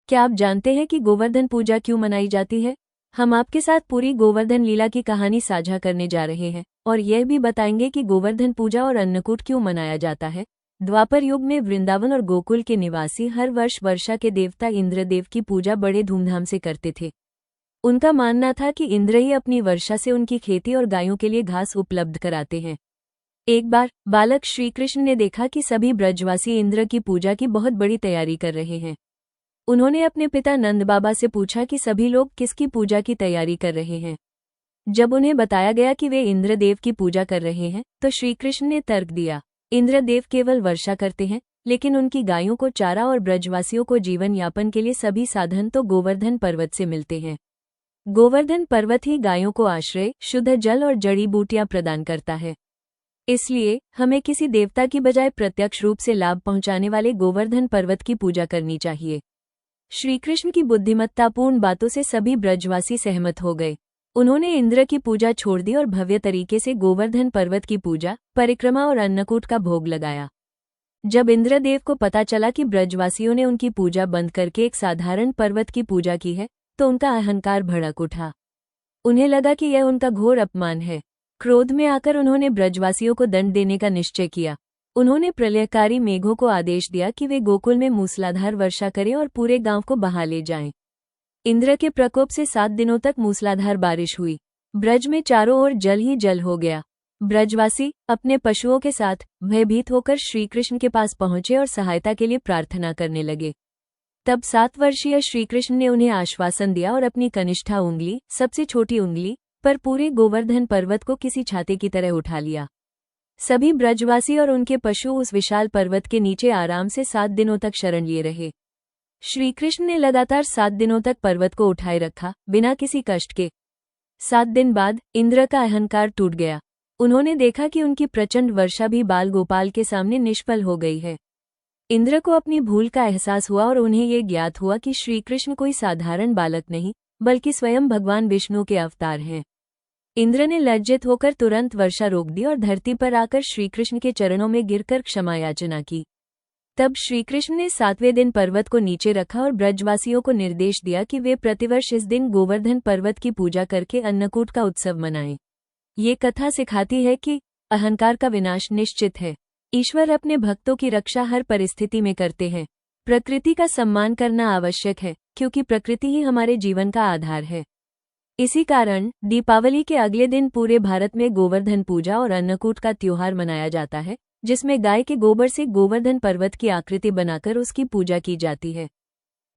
क्या आप जानते हैं कि गोवर्धन पूजा क्यों मनाई जाती है? हम आपके साथ पूरी गोवर्धन लीला की कहानी साझा करने जा रहे हैं और यह भी बताएंगे कि गोवर्धन पूजा और अन्नकूट क्यों मनाया जाता है। द्वापर युग में वृंदावन और गोकुल के निवासी हर वर्ष वर्षा के देवता इंद्रदेव की पूजा बड़े धूमधाम से करते थे। उनका मानना था कि इंद्र ही अपनी वर्षा से उनकी खेती और गायों के लिए घास उपलब्ध कराते हैं। एक बार बालक श्रीकृष्ण ने देखा कि सभी ब्रजवासी इंद्र की पूजा की बहुत बड़ी तैयारी कर रहे हैं। उन्होंने अपने पिता नंद बाबा से पूछा कि सभी लोग किसकी पूजा की तैयारी कर रहे हैं। जब उन्हें बताया गया कि वे इंद्रदेव की पूजा कर रहे हैं तो श्रीकृष्ण ने तर्क दिया, इंद्रदेव केवल वर्षा करते हैं, लेकिन उनकी गायों को चारा और ब्रजवासियों को जीवन यापन के लिए सभी साधन तो गोवर्धन पर्वत से मिलते हैं। गोवर्धन पर्वत ही गायों को आश्रय, शुद्ध जल और जड़ी बूटियां प्रदान करता है। इसलिए हमें किसी देवता की बजाय प्रत्यक्ष रूप से लाभ पहुंचाने वाले गोवर्धन पर्वत की पूजा करनी चाहिए। श्रीकृष्ण की बुद्धिमत्तापूर्ण बातों से सभी ब्रजवासी सहमत हो गए। उन्होंने इंद्र की पूजा छोड़ दी और भव्य तरीके से गोवर्धन पर्वत की पूजा, परिक्रमा और अन्नकूट का भोग लगाया। जब इंद्रदेव को पता चला कि ब्रजवासियों ने उनकी पूजा बंद करके एक साधारण पर्वत की पूजा की है तो उनका अहंकार भड़क उठा। उन्हें लगा कि यह उनका घोर अपमान है। क्रोध में आकर उन्होंने ब्रजवासियों को दंड देने का निश्चय किया। उन्होंने प्रलयकारी मेघों को आदेश दिया कि वे गोकुल में मूसलाधार वर्षा करें और पूरे गांव को बहा ले जाएं। इंद्र के प्रकोप से 7 दिनों तक मूसलाधार बारिश हुई। ब्रज में चारों ओर जल ही जल हो गया। ब्रजवासी अपने पशुओं के साथ भयभीत होकर श्रीकृष्ण के पास पहुंचे और सहायता के लिए प्रार्थना करने लगे। तब 7 वर्षीय श्रीकृष्ण ने उन्हें आश्वासन दिया और अपनी कनिष्ठा उंगली, सबसे छोटी उंगली, पर पूरे गोवर्धन पर्वत को किसी छाते की तरह उठा लिया। सभी ब्रजवासी और उनके पशु उस विशाल पर्वत के नीचे आराम से 7 दिनों तक शरण लिए रहे। श्रीकृष्ण ने लगातार 7 दिनों तक पर्वत को उठाए रखा, बिना किसी कष्ट के। 7 दिन बाद इंद्र का अहंकार टूट गया। उन्होंने देखा कि उनकी प्रचंड वर्षा भी बाल गोपाल के सामने निष्फल हो गई है। इंद्र को अपनी भूल का एहसास हुआ और उन्हें ये ज्ञात हुआ कि श्रीकृष्ण कोई साधारण बालक नहीं, बल्कि स्वयं भगवान विष्णु के अवतार हैं। इंद्र ने लज्जित होकर तुरंत वर्षा रोक दी और धरती पर आकर श्रीकृष्ण के चरणों में गिरकर क्षमा याचना की। तब श्रीकृष्ण ने 7वें दिन पर्वत को नीचे रखा और ब्रजवासियों को निर्देश दिया कि वे प्रतिवर्ष इस दिन गोवर्धन पर्वत की पूजा करके अन्नकूट का उत्सव मनाएं। ये कथा सिखाती है कि अहंकार का विनाश निश्चित है। ईश्वर अपने भक्तों की रक्षा हर परिस्थिति में करते हैं। प्रकृति का सम्मान करना आवश्यक है, क्योंकि प्रकृति ही हमारे जीवन का आधार है। इसी कारण दीपावली के अगले दिन पूरे भारत में गोवर्धन पूजा और अन्नकूट का त्योहार मनाया जाता है, जिसमें गाय के गोबर से गोवर्धन पर्वत की आकृति बनाकर उसकी पूजा की जाती है।